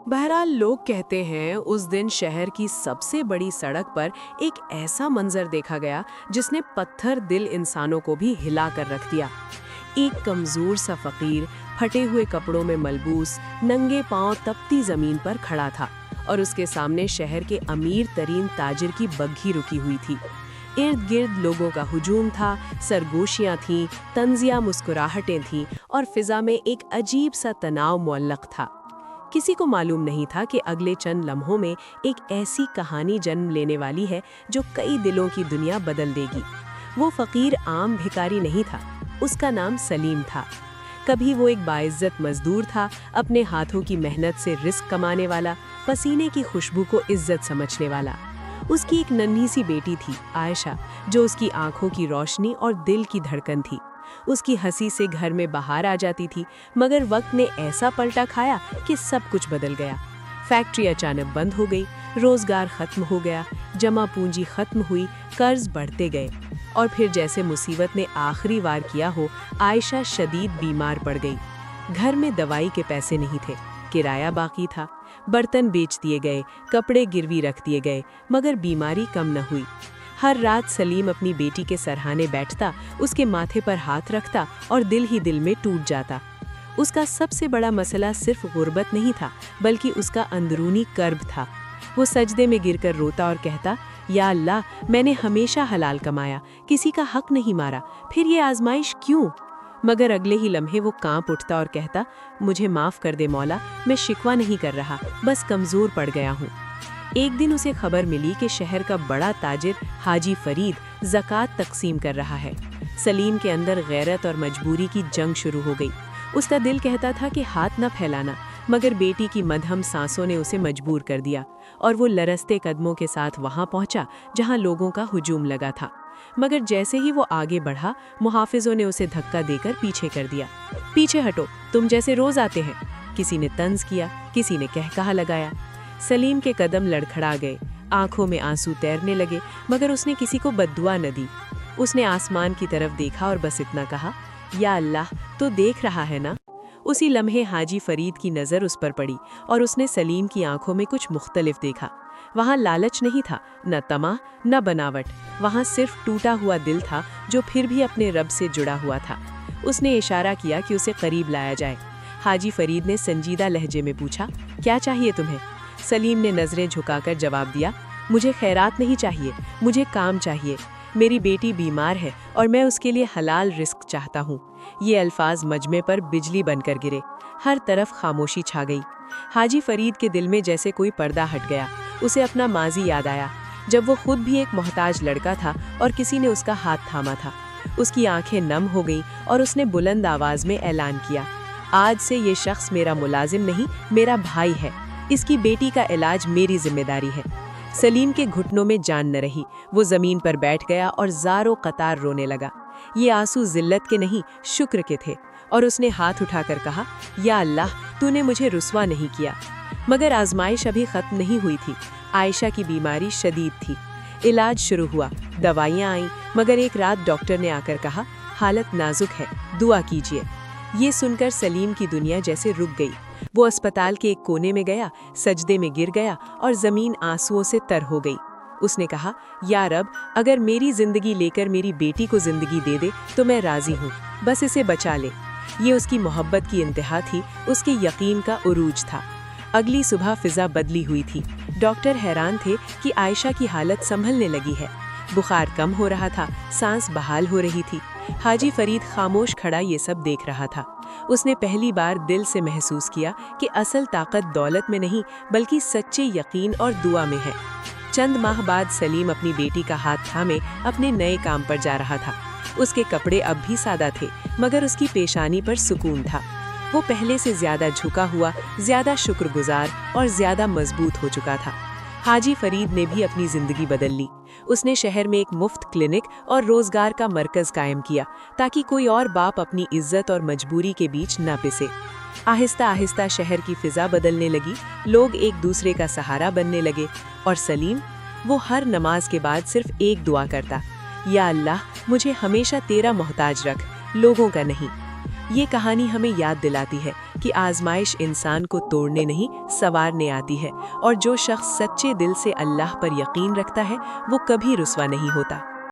बहरहाल लोग कहते हैं उस दिन शहर की सबसे बड़ी सड़क पर एक ऐसा मंजर देखा गया जिसने पत्थर दिल इंसानों को भी हिला कर रख दिया। एक कमजोर सा फकीर फटे हुए कपड़ों में मलबूस नंगे पांव तपती जमीन पर खड़ा था और उसके सामने शहर के अमीर तरीन ताजिर की बग्घी रुकी हुई थी। इर्द गिर्द लोगों का हुजूम था, सरगोशियां थीं, तंजिया मुस्कुराहटें थीं और फिजा में एक अजीब सा तनाव मुअल्लक था। किसी को मालूम नहीं था कि अगले चंद लम्हों में एक ऐसी कहानी जन्म लेने वाली है जो कई दिलों की दुनिया बदल देगी। वो फकीर आम भिखारी नहीं था, उसका नाम सलीम था। कभी वो एक बाइज्जत मजदूर था, अपने हाथों की मेहनत से रिस्क कमाने वाला, पसीने की खुशबू को इज्जत समझने वाला। उसकी एक नन्ही सी बेटी थी, आयशा, जो उसकी आंखों की रोशनी और दिल की धड़कन थी। उसकी हंसी से घर में बाहर आ जाती थी, मगर वक्त ने ऐसा पलटा खाया कि सब कुछ बदल गया। फैक्ट्री अचानक बंद हो गई, रोजगार खत्म हो गया, जमा पूंजी खत्म हुई, कर्ज बढ़ते गए और फिर जैसे मुसीबत ने आखिरी वार किया हो, आयशा शदीद बीमार पड़ गई। घर में दवाई के पैसे नहीं थे, किराया बाकी था, बर्तन बेच दिए गए, कपड़े गिरवी रख दिए गए, मगर बीमारी कम न हुई। हर रात सलीम अपनी बेटी के सरहाने बैठता, उसके माथे पर हाथ रखता और दिल ही दिल में टूट जाता। उसका सबसे बड़ा मसला सिर्फ गुर्बत नहीं था, बल्कि उसका अंदरूनी कर्ब था। वो सजदे में गिरकर रोता और कहता, या अल्लाह, मैंने हमेशा हलाल कमाया, किसी का हक नहीं मारा, फिर ये आजमाइश क्यों? मगर अगले ही लम्हे वो कांप उठता और कहता, मुझे माफ़ कर दे मौला, मैं शिकवा नहीं कर रहा, बस कमज़ोर पड़ गया हूँ। एक दिन उसे खबर मिली कि शहर का बड़ा ताजिर हाजी फरीद ज़कात तकसीम कर रहा है। सलीम के अंदर गैरत और मजबूरी की जंग शुरू हो गई। उसका दिल कहता था कि हाथ न फैलाना, मगर बेटी की मध्यम सांसों ने उसे मजबूर कर दिया और वो लरसते कदमों के साथ वहां पहुंचा जहां लोगों का हुजूम लगा था। मगर जैसे ही वो आगे बढ़ा, मुहाफिजों ने उसे धक्का देकर पीछे कर दिया। पीछे हटो, तुम जैसे रोज आते हैं, किसी ने तंज किया, किसी ने कहकहा लगाया। सलीम के कदम लड़खड़ा गए, आंखों में आंसू तैरने लगे, मगर उसने किसी को बद्दुआ न दी। उसने आसमान की तरफ देखा और बस इतना कहा, या अल्लाह, तो देख रहा है ना। उसी लम्हे हाजी फरीद की नज़र उस पर पड़ी और उसने सलीम की आंखों में कुछ मुख्तलिफ देखा। वहाँ लालच नहीं था, न तमा, न बनावट, वहाँ सिर्फ टूटा हुआ दिल था जो फिर भी अपने रब से जुड़ा हुआ था। उसने इशारा किया कि उसे करीब लाया जाए। हाजी फरीद ने संजीदा लहजे में पूछा, क्या चाहिए तुम्हें? सलीम ने नज़रें झुकाकर जवाब दिया, मुझे खैरात नहीं चाहिए, मुझे काम चाहिए। मेरी बेटी बीमार है और मैं उसके लिए हलाल रिस्क चाहता हूँ। ये अल्फाज मजमे पर बिजली बनकर गिरे, हर तरफ खामोशी छा गई। हाजी फरीद के दिल में जैसे कोई पर्दा हट गया। उसे अपना माजी याद आया, जब वो खुद भी एक मोहताज लड़का था और किसी ने उसका हाथ थामा था। उसकी आंखें नम हो गईं और उसने बुलंद आवाज में ऐलान किया, आज से ये शख्स मेरा मुलाजिम नहीं, मेरा भाई है। इसकी बेटी का इलाज मेरी जिम्मेदारी है। सलीम के घुटनों में जान न रही, वो जमीन पर बैठ गया और ज़ारो कतार रोने लगा। ये आंसू जिल्लत के नहीं, शुक्र के थे, और उसने हाथ उठाकर कहा, या अल्लाह, तूने मुझे रुस्वा नहीं किया। मगर आजमाइश अभी खत्म नहीं हुई थी। आयशा की बीमारी शदीद थी। इलाज शुरू हुआ, दवाइयाँ आईं, मगर एक रात डॉक्टर ने आकर कहा, हालत नाजुक है, दुआ कीजिए। ये सुनकर सलीम की दुनिया जैसे रुक गई। वो अस्पताल के एक कोने में गया, सजदे में गिर गया और ज़मीन आंसुओं से तर हो गई। उसने कहा, या रब, अगर मेरी ज़िंदगी लेकर मेरी बेटी को ज़िंदगी दे दे तो मैं राज़ी हूँ, बस इसे बचा ले। ये उसकी मोहब्बत की इंतहा थी, उसके यकीन का उरूज था। अगली सुबह फिज़ा बदली हुई थी। डॉक्टर हैरान थे कि आयशा की हालत संभलने लगी है। बुखार कम हो रहा था, सांस बहाल हो रही थी। हाजी फरीद खामोश खड़ा ये सब देख रहा था। उसने पहली बार दिल से महसूस किया कि असल ताकत दौलत में नहीं, बल्कि सच्चे यकीन और दुआ में है। चंद माह बाद सलीम अपनी बेटी का हाथ थामे अपने नए काम पर जा रहा था। उसके कपड़े अब भी सादा थे, मगर उसकी पेशानी पर सुकून था। वो पहले से ज्यादा झुका हुआ, ज्यादा शुक्रगुजार और ज्यादा मजबूत हो चुका था। हाजी फरीद ने भी अपनी जिंदगी बदल ली। उसने शहर में एक मुफ्त क्लिनिक और रोजगार का मरकज कायम किया, ताकि कोई और बाप अपनी इज्जत और मजबूरी के बीच न पिसे। आहिस्ता आहिस्ता शहर की फिजा बदलने लगी, लोग एक दूसरे का सहारा बनने लगे। और सलीम, वो हर नमाज के बाद सिर्फ एक दुआ करता, या अल्लाह, मुझे हमेशा तेरा मोहताज रख, लोगों का नहीं। ये कहानी हमें याद दिलाती है کہ آزمائش انسان کو توڑنے نہیں سنوارنے آتی ہے، اور جو شخص سچے دل سے اللہ پر یقین رکھتا ہے وہ کبھی رسوا نہیں ہوتا۔